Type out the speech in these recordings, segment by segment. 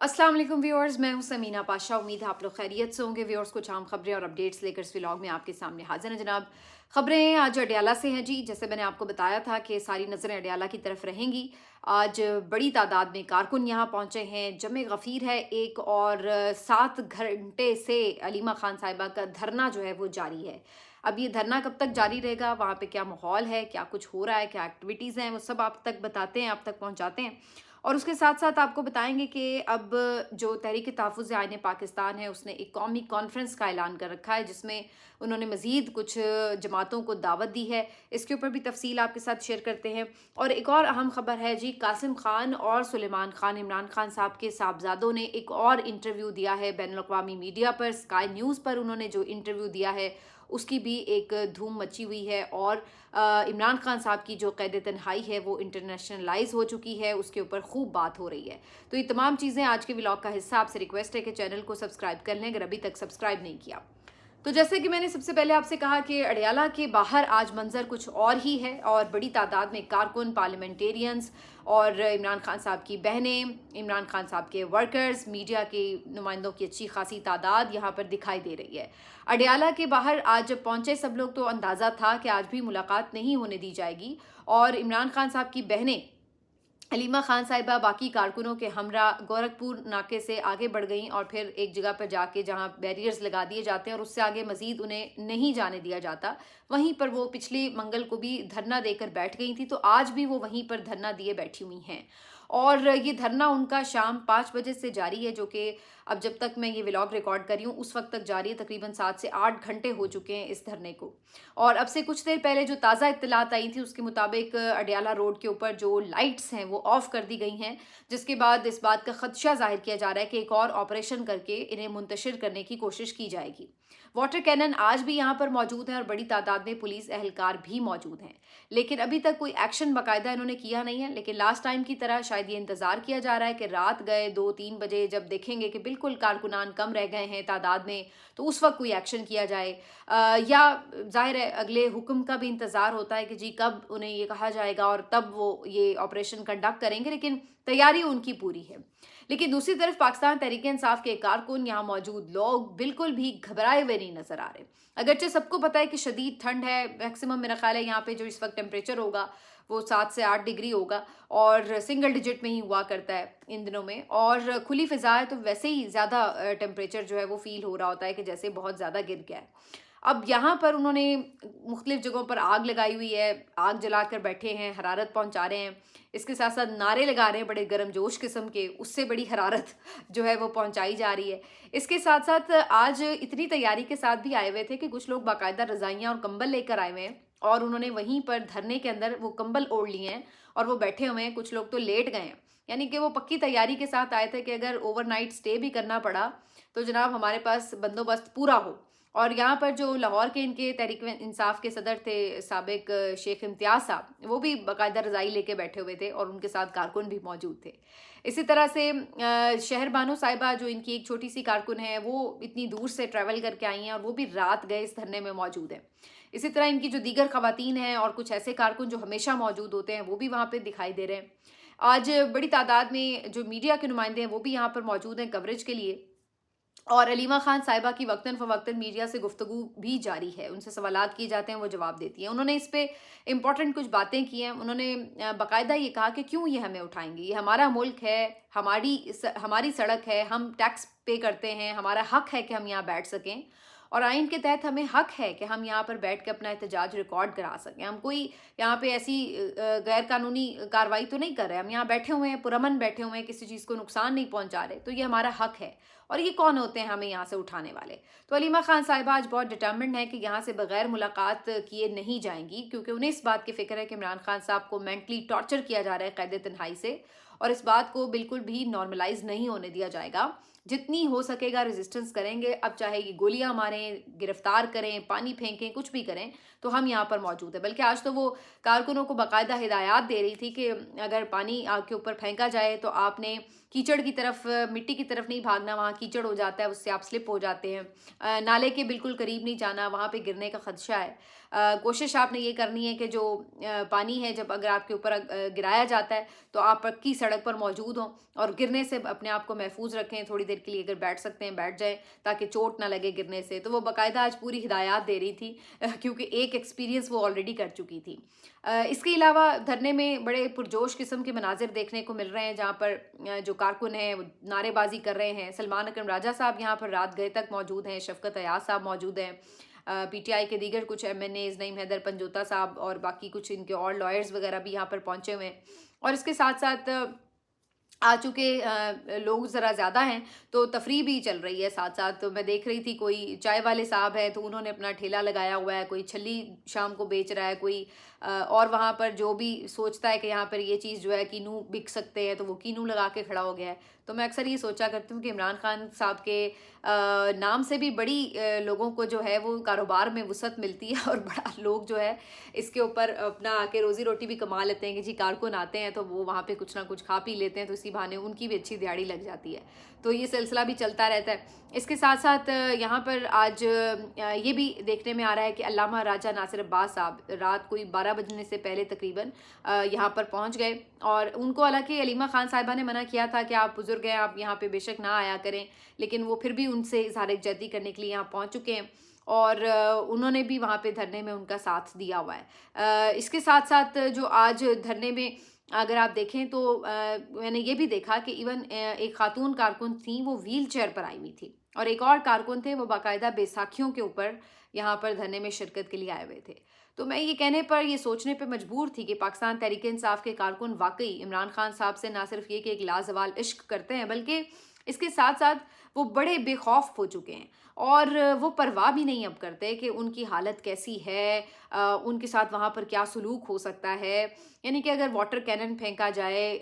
अस्सलाम वालेकुम व्यूअर्स, मैं हूं समीना पाशा। उम्मीद है आप लोग खैरियत से होंगे। व्यूअर्स, कुछ आम खबरें और अपडेट्स लेकर इस व्लॉग में आपके सामने हाजिर हैं जनाब। खबरें आज अडयाला से हैं जी। जैसे मैंने आपको बताया था कि सारी नज़रें अडयाला की तरफ रहेंगी। आज बड़ी तादाद में कारकुन यहाँ पहुँचे हैं। जमे गफ़ीर है एक, और 7 घंटे से अलीमा खान साहिबा का धरना जो है वो जारी है। अब ये धरना कब तक जारी रहेगा, वहाँ पे क्या माहौल है, क्या कुछ हो रहा है, क्या एक्टिविटीज़ हैं, वो सब आप तक बताते हैं, आप तक पहुँचाते हैं। और उसके साथ साथ आपको बताएंगे कि अब जो तहरीक तहफ़्फ़ुज़ आईन पाकिस्तान है, उसने एक कौमी कॉन्फ्रेंस का ऐलान कर रखा है, जिसमें उन्होंने मज़ीद कुछ जमातों को दावत दी है। इसके ऊपर भी तफसील आपके साथ शेयर करते हैं। और एक और अहम खबर है जी, कासिम खान और सुलेमान खान, इमरान खान साहब के साहबजादों ने एक और इंटरव्यू दिया है बैनुल-अक़वामी मीडिया पर। स्काई न्यूज़ पर उन्होंने जो इंटरव्यू दिया है, उसकी भी एक धूम मची हुई है। और इमरान खान साहब की जो कैद तन्हाई है वो इंटरनेशनलाइज हो चुकी है, उसके ऊपर खूब बात हो रही है। तो ये तमाम चीज़ें आज के व्लॉग का हिस्सा। आपसे रिक्वेस्ट है कि चैनल को सब्सक्राइब कर लें अगर अभी तक सब्सक्राइब नहीं किया। तो जैसे कि मैंने सबसे पहले आपसे कहा कि अडयाला के बाहर आज मंजर कुछ और ही है, और बड़ी तादाद में कारकुन, पार्लियामेंटेरियंस और इमरान खान साहब की बहनें, इमरान खान साहब के वर्कर्स, मीडिया के नुमाइंदों की अच्छी खासी तादाद यहाँ पर दिखाई दे रही है। अडयाला के बाहर आज जब पहुंचे सब लोग, तो अंदाज़ा था कि आज भी मुलाकात नहीं होने दी जाएगी। और इमरान खान साहब की बहनें अलीमा खान साहिबा बाकी कारकुनों के हमरा गोरखपुर नाके से आगे बढ़ गईं, और फिर एक जगह पर जाके जहां बैरियर्स लगा दिए जाते हैं और उससे आगे मजीद उन्हें नहीं जाने दिया जाता, वहीं पर वो पिछले मंगल को भी धरना देकर बैठ गई थी। तो आज भी वो वहीं पर धरना दिए बैठी हुई हैं। और ये धरना उनका शाम 5 बजे से जारी है, जो कि अब जब तक मैं ये व्लॉग रिकॉर्ड कर रही हूँ उस वक्त तक जारी है। तकरीबन 7 से 8 घंटे हो चुके हैं इस धरने को। और अब से कुछ देर पहले जो ताज़ा इत्तलात आई थी, उसके मुताबिक अडयाला रोड के ऊपर जो लाइट्स हैं वो ऑफ कर दी गई हैं, जिसके बाद इस बात का खदशा जाहिर किया जा रहा है कि एक और ऑपरेशन करके इन्हें मुंतशिर करने की कोशिश की जाएगी। वाटर कैनन आज भी यहाँ पर मौजूद हैं और बड़ी तादाद में पुलिस एहलकार भी मौजूद हैं, लेकिन अभी तक कोई एक्शन बाकायदा इन्होंने किया नहीं है। लेकिन लास्ट टाइम की तरह शायद ये इंतजार किया जा रहा है कि रात गए 2-3 बजे जब देखेंगे कि बिल्कुल कारकुनान कम रह गए हैं तादाद में, तो उस वक्त कोई एक्शन किया जाए। या जाहिर है अगले हुक्म का भी इंतजार होता है कि जी कब उन्हें ये कहा जाएगा और तब वो ये ऑपरेशन कंडक्ट करेंगे, लेकिन तैयारी उनकी पूरी है। लेकिन दूसरी तरफ पाकिस्तान तहरीक इंसाफ के कारकुन, यहाँ मौजूद लोग बिल्कुल भी घबराए हुए नहीं नजर आ रहे। अगरचे सबको पता है कि शदीद ठंड है, मैक्सिमम मेरा ख्याल है यहाँ पे जो इस वक्त टेम्परेचर होगा वो 7 से 8 डिग्री होगा, और सिंगल डिजिट में ही हुआ करता है इन दिनों में। और खुली फिजा है तो वैसे ही ज़्यादा टेम्परेचर जो है वो फील हो रहा होता है कि जैसे बहुत ज़्यादा गिर गया है। अब यहाँ पर उन्होंने मुख्तलिफ जगहों पर आग लगाई हुई है, आग जलाकर बैठे हैं, हरारत पहुँचा रहे हैं। इसके साथ साथ नारे लगा रहे हैं बड़े गर्म जोश किस्म के, उससे बड़ी हरारत जो है वो पहुँचाई जा रही है। इसके साथ साथ आज इतनी तैयारी के साथ भी आए हुए थे कि कुछ लोग बाकायदा रज़ाइयाँ और कंबल लेकर आए हुए हैं, और उन्होंने वहीं पर धरने के अंदर वो कंबल ओढ़ लिए हैं और वो बैठे हुए हैं। कुछ लोग तो लेट गए हैं, यानी कि वो पक्की तैयारी के साथ आए थे कि अगर ओवरनाइट स्टे भी करना पड़ा तो जनाब हमारे पास बंदोबस्त पूरा हो। और यहाँ पर जो लाहौर के इनके तहरीक इंसाफ के सदर थे साबिक शेख इम्तियाज़ साहब, वो भी बाकायदा रज़ाई लेके बैठे हुए थे, और उनके साथ कारकुन भी मौजूद थे। इसी तरह से शहर बानो साहिबा जो इनकी एक छोटी सी कारकुन है, वो इतनी दूर से ट्रैवल करके आई हैं और वो भी रात गए इस धरने में मौजूद हैं। इसी तरह इनकी जो दीगर खवातीन हैं और कुछ ऐसे कारकुन जो हमेशा मौजूद होते हैं, वो भी वहाँ पे दिखाई दे रहे हैं। आज बड़ी तादाद में जो मीडिया के नुमाइंदे हैं वो भी यहाँ पर मौजूद हैं कवरेज के लिए। और अलीमा खान साहिबा की वक्तन फ़वक्तन मीडिया से गुफ्तगू भी जारी है, उनसे सवालात किए जाते हैं, वो जवाब देती हैं। उन्होंने इस पे इम्पोर्टेंट कुछ बातें की हैं। उन्होंने बाकायदा ये कहा कि क्यों ये हमें उठाएंगे, ये हमारा मुल्क है, हमारी सड़क है, हम टैक्स पे करते हैं, हमारा हक है कि हम यहाँ बैठ सकें, और आइन के तहत हमें हक है कि हम यहाँ पर बैठ के अपना एहतजाज रिकॉर्ड करा सकें। हम कोई यहाँ पे ऐसी गैर कानूनी कार्रवाई तो नहीं कर रहे, हम यहाँ बैठे हुए हैं, पुरअमन बैठे हुए हैं, किसी चीज़ को नुकसान नहीं पहुँचा रहे, तो ये हमारा हक है। और ये कौन होते हैं हमें यहाँ से उठाने वाले? तो अलीमा खान साहिबा आज बहुत डिटर्मिन्ड है कि यहाँ से बगैर मुलाकात किए नहीं जाएंगी, क्योंकि उन्हें इस बात की फिक्र है कि इमरान खान साहब को मेंटली टॉर्चर किया जा रहा है कैद तन्हाई से, और इस बात को बिल्कुल भी नॉर्मलाइज नहीं होने दिया जाएगा। जितनी हो सकेगा रेजिस्टेंस करेंगे, अब चाहे ये गोलियां मारें, गिरफ्तार करें, पानी फेंकें, कुछ भी करें, तो हम यहाँ पर मौजूद है। बल्कि आज तो वो कारकुनों को बाकायदा हिदायत दे रही थी कि अगर पानी आग के ऊपर फेंका जाए तो आपने कीचड़ की तरफ, मिट्टी की तरफ नहीं भागना, वहाँ कीचड़ हो जाता है, उससे आप स्लिप हो जाते हैं। नाले के बिल्कुल करीब नहीं जाना, वहाँ पे गिरने का खदशा है। कोशिश आपने ये करनी है कि जो पानी है जब अगर आपके ऊपर गिराया जाता है तो आप पक्की सड़क पर मौजूद हों और गिरने से अपने आप को महफूज रखें। थोड़ी देर के लिए अगर बैठ सकते हैं बैठ जाएं ताकि चोट ना लगे गिरने से। तो वो बाकायदा आज पूरी हिदायत दे रही थी क्योंकि एक एक्सपीरियंस वो ऑलरेडी कर चुकी थी। इसके अलावा धरने में बड़े पुरजोश किस्म के मनाजिर देखने को मिल रहे हैं, जहाँ पर जो कारकुन हैं वो नारेबाजी कर रहे हैं। सलमान अकरम राजा साहब यहाँ पर रात गए तक मौजूद हैं, शफकत अयाज साहब मौजूद हैं, पीटीआई के दीगर कुछ MNAs, नईम हैदर पंजोता साहब और बाकी कुछ इनके और लॉयर्स वगैरह भी यहाँ पर पहुँचे हुए हैं। और इसके साथ साथ आ चुके लोग ज़रा ज़्यादा हैं तो तफरीह भी चल रही है साथ साथ। तो मैं देख रही थी कोई चाय वाले साहब है तो उन्होंने अपना ठेला लगाया हुआ है, कोई छल्ली शाम को बेच रहा है, कोई और वहाँ पर जो भी सोचता है कि यहाँ पर ये चीज़ जो है कीनू बिक सकते हैं तो वो कीनू लगा के खड़ा हो गया है। तो मैं अक्सर ये सोचा करती हूँ कि इमरान खान साहब के नाम से भी बड़ी लोगों को जो है वो कारोबार में वसअत मिलती है और बड़ा लोग जो है इसके ऊपर अपना आके रोज़ी रोटी भी कमा लेते हैं कि जी कारकुन आते हैं तो वो वहाँ पे कुछ ना कुछ खा पी लेते हैं तो इसी बहाने उनकी भी अच्छी दिहाड़ी लग जाती है। तो ये सिलसिला भी चलता रहता है। इसके साथ साथ यहाँ पर आज ये भी देखने में आ रहा है कि अल्लामा राजा नासिर अब्बास साहब रात कोई 12 बजने से पहले तकरीबन यहाँ पर पहुँच गए और उनको हालांकि अलीमा खान साहिबा ने मना किया था कि आप बुजुर्ग हैं, आप यहाँ पे बेशक ना आया करें, लेकिन वो फिर भी उनसे इज़हार यकजहती करने के लिए यहाँ पहुँच चुके हैं और उन्होंने भी वहाँ पे धरने में उनका साथ दिया हुआ है। इसके साथ साथ जो आज धरने में अगर आप देखें तो मैंने ये भी देखा कि इवन एक खातून कारकुन थी वो व्हील चेयर पर आई हुई थी और एक और कारकुन थे वो बाकायदा बैसाखियों के ऊपर यहाँ पर धरने में शिरकत के लिए आए हुए थे। तो मैं ये कहने पर ये सोचने पर मजबूर थी कि पाकिस्तान तहरीक इंसाफ के कारकुन वाकई इमरान खान साहब से ना सिर्फ ये कि एक लाजवाल इश्क करते हैं बल्कि इसके साथ साथ वो बड़े बेखौफ हो चुके हैं और वो परवाह भी नहीं अब करते कि उनकी हालत कैसी है, उनके साथ वहाँ पर क्या सलूक हो सकता है। यानी कि अगर वाटर कैनन फेंका जाए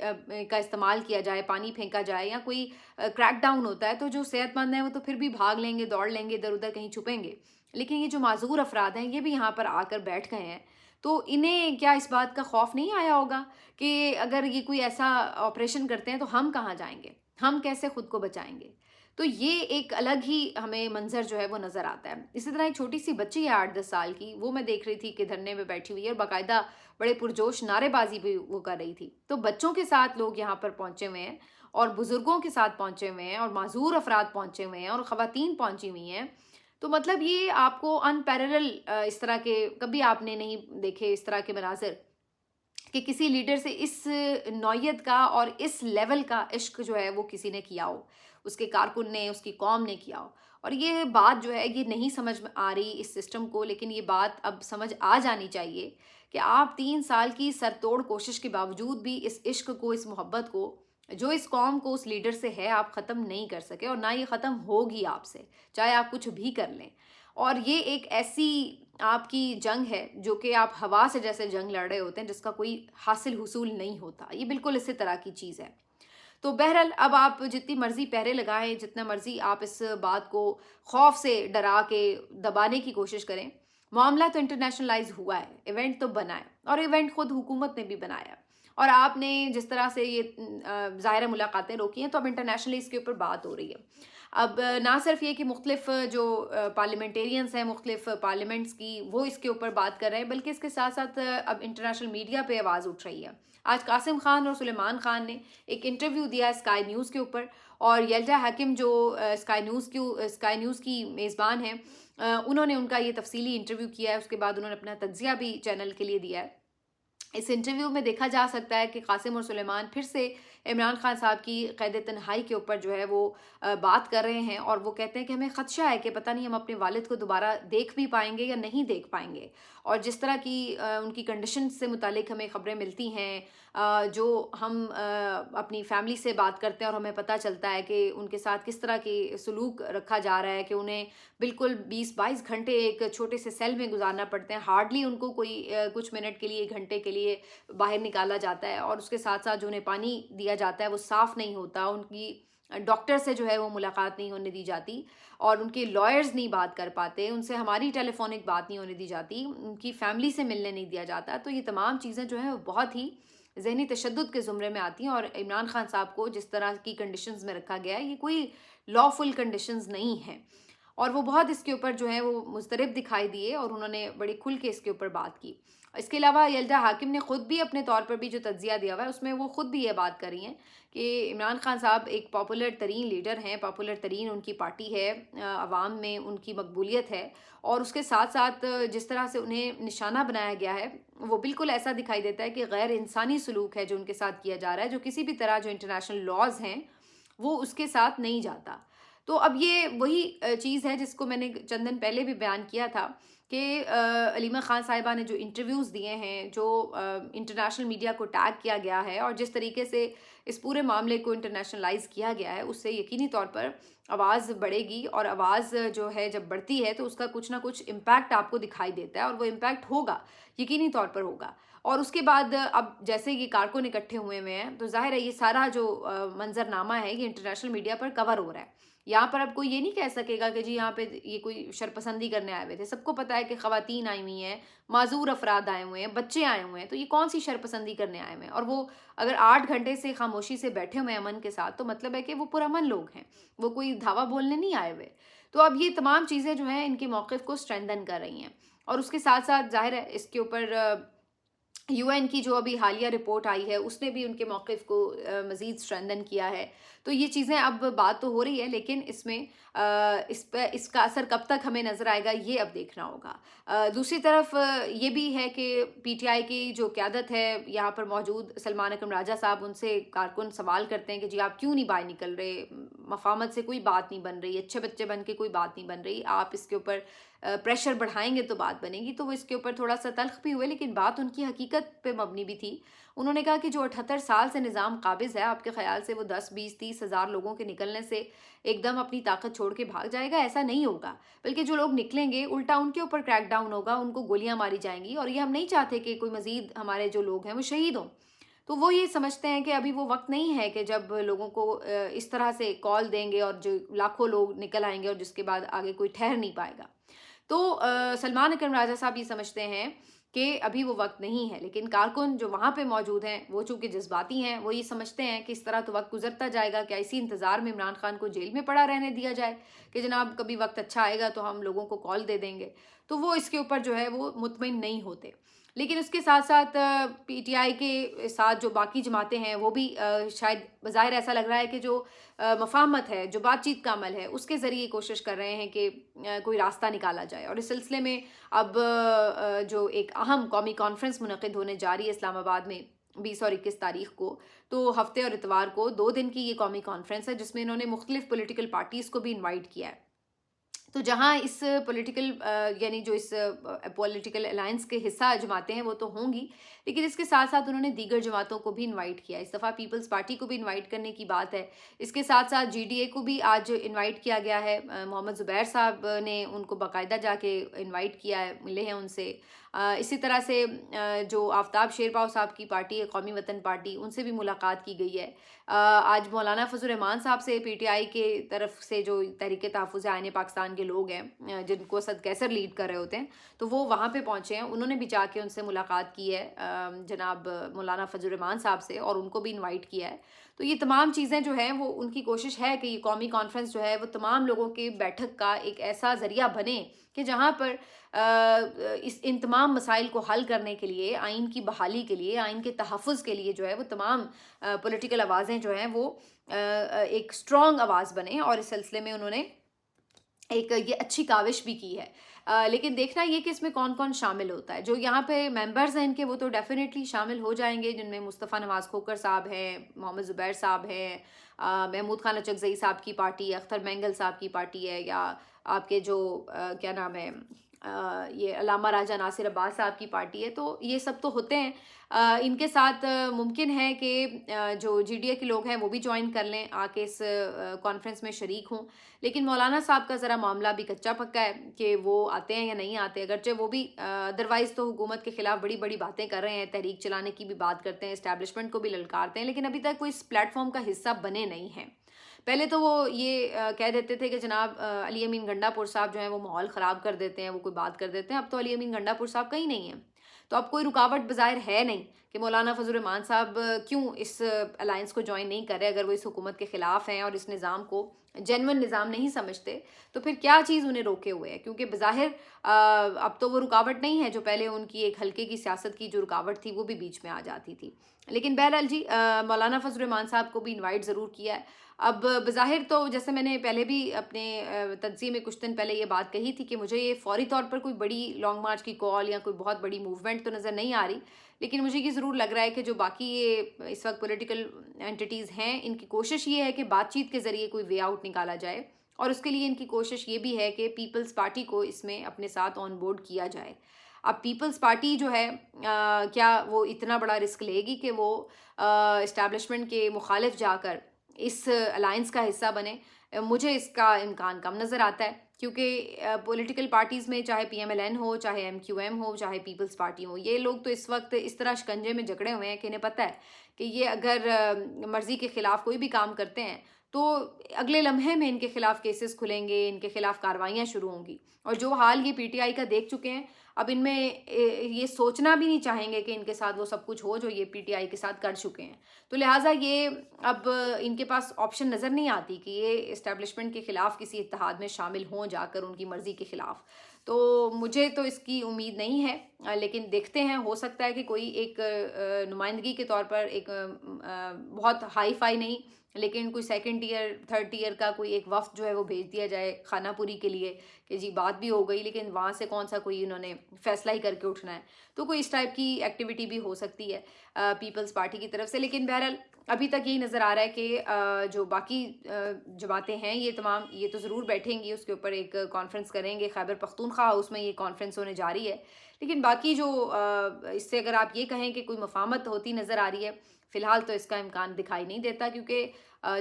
का इस्तेमाल किया जाए, पानी फेंका जाए या कोई क्रैक डाउन होता है तो जो सेहतमंद हैं वो तो फिर भी भाग लेंगे, दौड़ लेंगे, इधर उधर कहीं छुपेंगे। लेकिन ये जो माजूर अफराद हैं ये भी यहाँ पर आकर बैठ गए हैं तो इन्हें क्या इस बात का खौफ नहीं आया होगा कि अगर ये कोई ऐसा ऑपरेशन करते हैं तो हम कहाँ जाएंगे, हम कैसे खुद को बचाएंगे। तो ये एक अलग ही हमें मंजर जो है वो नज़र आता है। इसी तरह एक छोटी सी बच्ची है 8-10 साल की, वो मैं देख रही थी कि धरने में बैठी हुई है और बाकायदा बड़े पुरजोश नारेबाजी भी वो कर रही थी। तो बच्चों के साथ लोग यहाँ पर पहुँचे हुए हैं और बुजुर्गों के साथ पहुँचे हुए हैं और माजूर अफराद पहुँचे हुए हैं और ख़वातीन पहुँची हुई हैं। तो मतलब ये आपको अनपैरेलल इस तरह के कभी आपने नहीं देखे इस तरह के मनाजिर कि किसी लीडर से इस नौयत का और इस लेवल का इश्क जो है वो किसी ने किया हो, उसके कारकुन ने, उसकी कौम ने किया हो। और ये बात जो है ये नहीं समझ में आ रही इस सिस्टम को, लेकिन ये बात अब समझ आ जानी चाहिए कि आप 3 साल की सरतोड़ कोशिश के बावजूद भी इस इश्क को, इस मोहब्बत को जो इस कौम को उस लीडर से है आप ख़त्म नहीं कर सके और ना ये ख़त्म होगी आपसे, चाहे आप कुछ भी कर लें। और ये एक ऐसी आपकी जंग है जो कि आप हवा से जैसे जंग लड़ रहे होते हैं जिसका कोई हासिल हुसूल नहीं होता। ये बिल्कुल इसी तरह की चीज़ है। तो बहरहाल अब आप जितनी मर्जी पहरे लगाएं, जितना मर्जी आप इस बात को खौफ से डरा के दबाने की कोशिश करें, मामला तो इंटरनेशनलाइज हुआ है, इवेंट तो बना है और इवेंट खुद हुकूमत ने भी बनाया और आपने जिस तरह से ये ज़ाहिर मुलाकातें रोकी हैं तो अब इंटरनेशनली इसके ऊपर बात हो रही है। अब ना सिर्फ ये कि मुख्तलिफ जो पार्लियामेंटेरियंस हैं मुख्तलिफ पार्लियामेंट्स की वो इसके ऊपर बात कर रहे हैं, बल्कि इसके साथ साथ अब इंटरनेशनल मीडिया पे आवाज़ उठ रही है। आज कासिम खान और सुलेमान खान ने एक इंटरव्यू दिया स्काई न्यूज़ के ऊपर और यल्जा हकीम जो स्काई न्यूज़ की मेज़बान हैं उन्होंने उनका ये तफसीली इंटरव्यू किया है। उसके बाद उन्होंने अपना तज्ज़िया भी चैनल के लिए दिया है। इस इंटरव्यू में देखा जा सकता है कि कासिम और सुलेमान फिर से इमरान खान साहब की क़ैद तन्हाई के ऊपर जो है वो बात कर रहे हैं और वो कहते हैं कि हमें ख़दशा है कि पता नहीं हम अपने वालिद को दोबारा देख भी पाएंगे या नहीं देख पाएंगे। और जिस तरह की उनकी कंडीशन से मुतालिक हमें ख़बरें मिलती हैं, जो हम अपनी फैमिली से बात करते हैं और हमें पता चलता है कि उनके साथ किस तरह की सलूक रखा जा रहा है कि उन्हें बिल्कुल 20-22 घंटे एक छोटे से सेल में गुजारना पड़ते हैं। हार्डली उनको कोई कुछ मिनट के लिए, घंटे के लिए बाहर निकाला जाता है और उसके साथ साथ जो उन्हें पानी दिया जाता है वो साफ़ नहीं होता। उनकी डॉक्टर से जो है वो मुलाकात नहीं होने दी जाती और उनके लॉयर्स नहीं बात कर पाते, उनसे हमारी टेलीफोनिक बात नहीं होने दी जाती, उनकी फैमिली से मिलने नहीं दिया जाता। तो ये तमाम चीज़ें जो हैं वो बहुत ही ذہنی تشدد کے زمرے میں آتی ہیں، اور عمران خان صاحب کو جس طرح کی کنڈیشنز میں رکھا گیا ہے یہ کوئی لا فل کنڈیشنز نہیں ہیں، اور وہ بہت اس کے اوپر جو ہے وہ مضطرب دکھائی دیے، اور انہوں نے بڑی کھل کے اس کے اوپر بات کی۔ اس کے علاوہ یلدا حاکم نے خود بھی اپنے طور پر بھی جو تجزیہ دیا ہوا ہے اس میں وہ خود بھی یہ بات کر رہی ہیں کہ عمران خان صاحب ایک پاپولر ترین لیڈر ہیں، پاپولر ترین ان کی پارٹی ہے، عوام میں ان کی مقبولیت ہے، اور اس کے ساتھ ساتھ جس طرح سے انہیں نشانہ بنایا گیا ہے وہ بالکل ایسا دکھائی دیتا ہے کہ غیر انسانی سلوک ہے جو ان کے ساتھ کیا جا رہا ہے، جو کسی بھی طرح جو انٹرنیشنل لاز ہیں وہ اس کے ساتھ نہیں جاتا۔ تو اب یہ وہی چیز ہے جس کو میں نے چند دن پہلے بھی بیان کیا تھا کہ علیمہ خان صاحبہ نے جو انٹرویوز دیے ہیں، جو انٹرنیشنل میڈیا کو ٹیگ کیا گیا ہے، اور جس طریقے سے اس پورے معاملے کو انٹرنیشنلائز کیا گیا ہے، اس سے یقینی طور پر آواز بڑھے گی، اور آواز جو ہے جب بڑھتی ہے تو اس کا کچھ نہ کچھ امپیکٹ آپ کو دکھائی دیتا ہے، اور وہ امپیکٹ ہوگا، یقینی طور پر ہوگا۔ اور اس کے بعد اب جیسے یہ کارکن اکٹھے ہوئے ہیں تو ظاہر ہے یہ سارا جو منظرنامہ ہے یہ انٹرنیشنل میڈیا پر کور ہو رہا ہے۔ یہاں پر اب کوئی یہ نہیں کہہ سکے گا کہ جی یہاں پہ یہ کوئی شرپسندی کرنے آئے ہوئے تھے، سب کو پتہ ہے کہ خواتین آئی ہوئی ہیں، معذور افراد آئے ہوئے ہیں، بچے آئے ہوئے ہیں، تو یہ کون سی شرپسندی کرنے آئے ہوئے ہیں؟ اور وہ اگر 8 گھنٹے سے خاموشی سے بیٹھے ہوئے ہیں امن کے ساتھ تو مطلب ہے کہ وہ پرامن لوگ ہیں، وہ کوئی دھاوا بولنے نہیں آئے ہوئے۔ تو اب یہ تمام چیزیں جو ہیں ان کے موقف کو اسٹرینتھن کر رہی ہیں، اور اس کے ساتھ ساتھ ظاہر ہے اس کے اوپر یو این کی جو ابھی حالیہ رپورٹ آئی ہے اس نے بھی ان کے موقف کو مزید اسٹرینتھن کیا ہے۔ تو یہ چیزیں اب بات تو ہو رہی ہے، لیکن اس میں اس کا اثر کب تک ہمیں نظر آئے گا یہ اب دیکھنا ہوگا۔ دوسری طرف یہ بھی ہے کہ پی ٹی آئی کی جو قیادت ہے یہاں پر موجود سلمان اکرم راجہ صاحب، ان سے کارکن سوال کرتے ہیں کہ جی آپ کیوں نہیں باہر نکل رہے، مفاہمت سے کوئی بات نہیں بن رہی، اچھے بچے بن کے کوئی بات نہیں بن رہی، آپ اس کے اوپر پریشر بڑھائیں گے تو بات بنے گی۔ تو وہ اس کے اوپر تھوڑا سا تلخ بھی ہوئے، لیکن بات ان کی حقیقت پہ مبنی بھی تھی۔ انہوں نے کہا کہ جو 78 سال سے نظام قابض ہے، آپ کے خیال سے وہ 10 20 30 ہزار لوگوں کے نکلنے سے ایک دم اپنی طاقت چھوڑ کے بھاگ جائے گا؟ ایسا نہیں ہوگا، بلکہ جو لوگ نکلیں گے الٹا ان کے اوپر کریک ڈاؤن ہوگا، ان کو گولیاں ماری جائیں گی، اور یہ ہم نہیں چاہتے کہ کوئی مزید ہمارے جو لوگ ہیں وہ شہید ہوں۔ تو وہ یہ سمجھتے ہیں کہ ابھی وہ وقت نہیں ہے کہ جب لوگوں کو اس طرح سے کال دیں گے اور جو لاکھوں لوگ نکل آئیں گے اور جس کے بعد آگے کوئی ٹھہر نہیں پائے گا۔ تو سلمان اکرم راجہ صاحب یہ سمجھتے ہیں کہ ابھی وہ وقت نہیں ہے، لیکن کارکن جو وہاں پہ موجود ہیں وہ چونکہ جذباتی ہیں، وہ یہ سمجھتے ہیں کہ اس طرح تو وقت گزرتا جائے گا، کیا اسی انتظار میں عمران خان کو جیل میں پڑا رہنے دیا جائے کہ جناب کبھی وقت اچھا آئے گا تو ہم لوگوں کو کال دے دیں گے؟ تو وہ اس کے اوپر جو ہے وہ مطمئن نہیں ہوتے۔ لیکن اس کے ساتھ ساتھ پی ٹی آئی کے ساتھ جو باقی جماعتیں ہیں وہ بھی شاید بظاہر ایسا لگ رہا ہے کہ جو مفاہمت ہے، جو بات چیت کا عمل ہے، اس کے ذریعے کوشش کر رہے ہیں کہ کوئی راستہ نکالا جائے۔ اور اس سلسلے میں اب جو ایک اہم قومی کانفرنس منعقد ہونے جا رہی ہے اسلام آباد میں 20 اور 21 تاریخ کو، تو ہفتے اور اتوار کو 2 دن کی یہ قومی کانفرنس ہے جس میں انہوں نے مختلف پولیٹیکل پارٹیز کو بھی انوائٹ کیا ہے۔ تو جہاں اس پولیٹیکل یعنی جو اس پولیٹیکل الائنس کے حصہ جماعتیں ہیں وہ تو ہوں گی، لیکن اس کے ساتھ ساتھ انہوں نے دیگر جماعتوں کو بھی انوائٹ کیا۔ اس دفعہ پیپلز پارٹی کو بھی انوائٹ کرنے کی بات ہے، اس کے ساتھ ساتھ جی ڈی اے کو بھی آج انوائٹ کیا گیا ہے۔ محمد زبیر صاحب نے ان کو باقاعدہ جا کے انوائٹ کیا ہے، ملے ہیں ان سے۔ اسی طرح سے جو آفتاب شیرپاؤ صاحب کی پارٹی ہے قومی وطن پارٹی، ان سے بھی ملاقات کی گئی ہے۔ آج مولانا فضل الرحمان صاحب سے پی ٹی آئی کے طرف سے جو تحریک تحفظ آئین پاکستان کے لوگ ہیں جن کو اسد کیسر لیڈ کر رہے ہوتے ہیں، تو وہ وہاں پہ پہنچے ہیں، انہوں نے بھی جا کے ان سے ملاقات کی ہے جناب مولانا فضل الرحمان صاحب سے، اور ان کو بھی انوائٹ کیا ہے۔ تو یہ تمام چیزیں جو ہیں وہ ان کی کوشش ہے کہ یہ قومی کانفرنس جو ہے وہ تمام لوگوں کے بیٹھک کا ایک ایسا ذریعہ بنے کہ جہاں پر ان تمام مسائل کو حل کرنے کے لیے، آئین کی بحالی کے لیے، آئین کے تحفظ کے لیے جو ہے وہ تمام پولیٹیکل آوازیں جو ہیں وہ ایک اسٹرانگ آواز بنے، اور اس سلسلے میں انہوں نے ایک یہ اچھی کاوش بھی کی ہے۔ لیکن دیکھنا یہ کہ اس میں کون کون شامل ہوتا ہے۔ جو یہاں پہ ممبرز ہیں ان کے وہ تو ڈیفینیٹلی شامل ہو جائیں گے، جن میں مصطفیٰ نواز کھوکر صاحب ہیں، محمد زبیر صاحب ہیں، محمود خان اچکزئی صاحب کی پارٹی ہے، اختر مینگل صاحب کی پارٹی ہے، یا آپ کے جو کیا نام ہے یہ علامہ راجہ ناصر عباس صاحب کی پارٹی ہے۔ تو یہ سب تو ہوتے ہیں۔ ان کے ساتھ ممکن ہے کہ جو جی ڈی اے کے لوگ ہیں وہ بھی جوائن کر لیں، آ کے اس کانفرنس میں شریک ہوں۔ لیکن مولانا صاحب کا ذرا معاملہ بھی کچا پکا ہے کہ وہ آتے ہیں یا نہیں آتے، اگرچہ وہ بھی ادروائز تو حکومت کے خلاف بڑی بڑی باتیں کر رہے ہیں، تحریک چلانے کی بھی بات کرتے ہیں، اسٹیبلشمنٹ کو بھی للکارتے ہیں، لیکن ابھی تک کوئی اس پلیٹ فارم کا حصہ بنے نہیں ہیں۔ پہلے تو وہ یہ کہہ دیتے تھے کہ جناب علی امین گنڈا پور صاحب جو ہیں وہ ماحول خراب کر دیتے ہیں، وہ کوئی بات کر دیتے ہیں، اب تو علی امین گنڈا پور صاحب کہیں نہیں ہیں۔ तो अब कोई रुकावट बज़ाहिर है नहीं कि मौलाना फजल रहमान साहब क्यों इस अलायंस को ज्वाइन नहीं कर रहे। अगर वो इस हुकूमत के ख़िलाफ़ हैं और इस निज़ाम को जेन्युइन निज़ाम नहीं समझते तो फिर क्या चीज़ उन्हें रोके हुए है, क्योंकि बज़ाहिर अब तो वो रुकावट नहीं है जो पहले उनकी एक हल्के की सियासत की जो रुकावट थी वो भी बीच में आ जाती थी। लेकिन बहरहाल जी, मौलाना फजल रहमान साहब को भी इनवाइट ज़रूर किया है। अब बज़ाहिर तो जैसे मैंने पहले भी अपने तज्ज़िये में कुछ दिन पहले ये बात कही थी कि मुझे ये फ़ौरी तौर पर कोई बड़ी लॉन्ग मार्च की कॉल या कोई बहुत बड़ी मूवमेंट तो नज़र नहीं आ रही, लेकिन मुझे ये ज़रूर लग रहा है कि जो बाकी ये इस वक्त पॉलिटिकल एंटिटीज़ हैं, इनकी कोशिश ये है कि बातचीत के ज़रिए कोई वे आउट निकाला जाए, और उसके लिए इनकी कोशिश ये भी है कि पीपल्स पार्टी को इसमें अपने साथ ऑन बोर्ड किया जाए। अब पीपल्स पार्टी जो है क्या वो इतना बड़ा रिस्क लेगी कि वो इस्टेब्लिशमेंट के मुखालिफ जाकर इस अलायंस का हिस्सा बने? मुझे इसका इम्कान कम नज़र आता है, क्योंकि पॉलिटिकल पार्टीज़ में चाहे पीएमएलएन हो, चाहे एमक्यूएम हो, चाहे पीपल्स पार्टी हो, ये लोग तो इस वक्त इस तरह शिकंजे में जकड़े हुए हैं कि इन्हें पता है कि ये अगर मर्ज़ी के ख़िलाफ़ कोई भी काम करते हैं तो अगले लम्हे में इनके खिलाफ केसेस खुलेंगे, इनके खिलाफ कार्रवाइयाँ शुरू होंगी। और जो हाल ये पीटीआई का देख चुके हैं, अब इनमें ये सोचना भी नहीं चाहेंगे कि इनके साथ वो सब कुछ हो जो ये पीटीआई के साथ कर चुके हैं। तो लिहाजा ये अब इनके पास ऑप्शन नज़र नहीं आती कि ये इस्टेब्लिशमेंट के ख़िलाफ़ किसी इत्तेहाद में शामिल हों जाकर उनकी मर्ज़ी के ख़िलाफ़। तो मुझे तो इसकी उम्मीद नहीं है, लेकिन देखते हैं, हो सकता है कि कोई एक नुमाइंदगी के तौर पर एक बहुत हाई फाई नहीं, लेकिन कोई सेकंड ईयर थर्ड ईयर का कोई एक वफ़्द जो है वो भेज दिया जाए खानापुरी के लिए कि जी बात भी हो गई, लेकिन वहाँ से कौन सा कोई इन्होंने फ़ैसला ही करके उठना है। तो कोई इस टाइप की एक्टिविटी भी हो सकती है पीपल्स पार्टी की तरफ से। लेकिन बहरहाल अभी तक यही नज़र आ रहा है कि जो बाकी जमातें हैं ये तमाम ये तो ज़रूर बैठेंगी, उसके ऊपर एक कॉन्फ्रेंस करेंगे। खैबर पख्तूनख्वा हाउस में ये कॉन्फ्रेंस होने जा रही है। लेकिन बाकी जो इससे अगर आप ये कहें कि कोई मफाहमत होती नज़र आ रही है, फ़िलहाल तो इसका इम्कान दिखाई नहीं देता, क्योंकि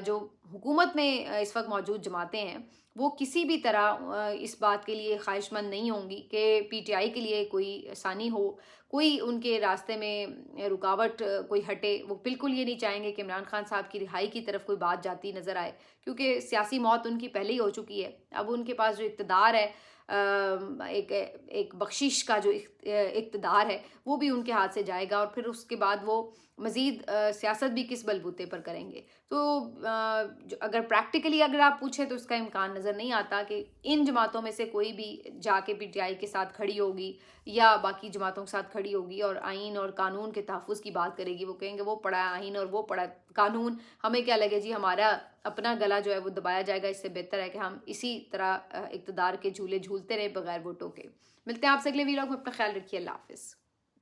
जो हुकूमत में इस वक्त मौजूद जमातें हैं वो किसी भी तरह इस बात के लिए ख्वाहिशमंद नहीं होंगी कि पीटीआई के लिए कोई आसानी हो, कोई उनके रास्ते में रुकावट कोई हटे। वो बिल्कुल ये नहीं चाहेंगे कि इमरान खान साहब की रिहाई की तरफ कोई बात जाती नज़र आए, क्योंकि सियासी मौत उनकी पहले ही हो चुकी है। अब उनके पास जो इक़्तिदार है, एक बख्शिश का जो इक़्तिदार है वो भी उनके हाथ से जाएगा, और फिर उसके बाद वो मज़ीद सियासत भी किस बलबूते पर करेंगे। तो अगर प्रैक्टिकली अगर आप पूछें तो इसका इम्कान नज़र नहीं आता कि इन जमातों में से कोई भी जाके पीटीआई के साथ खड़ी होगी या बाकी जमातों के साथ खड़ी होगी और आइन और कानून के तहफ़्फ़ुज़ की बात करेगी। वो कहेंगे वो पढ़ा आइन और वो पढ़ा कानून, हमें क्या लगे जी, हमारा अपना गला जो है वो दबाया जाएगा। इससे बेहतर है कि हम इसी तरह इक़्तिदार के झूले झूलते रहे बगैर वोटों के। मिलते हैं आपसे अगले वीडियो में, अपना ख्याल रखिए। अल्लाह हाफ़िज़।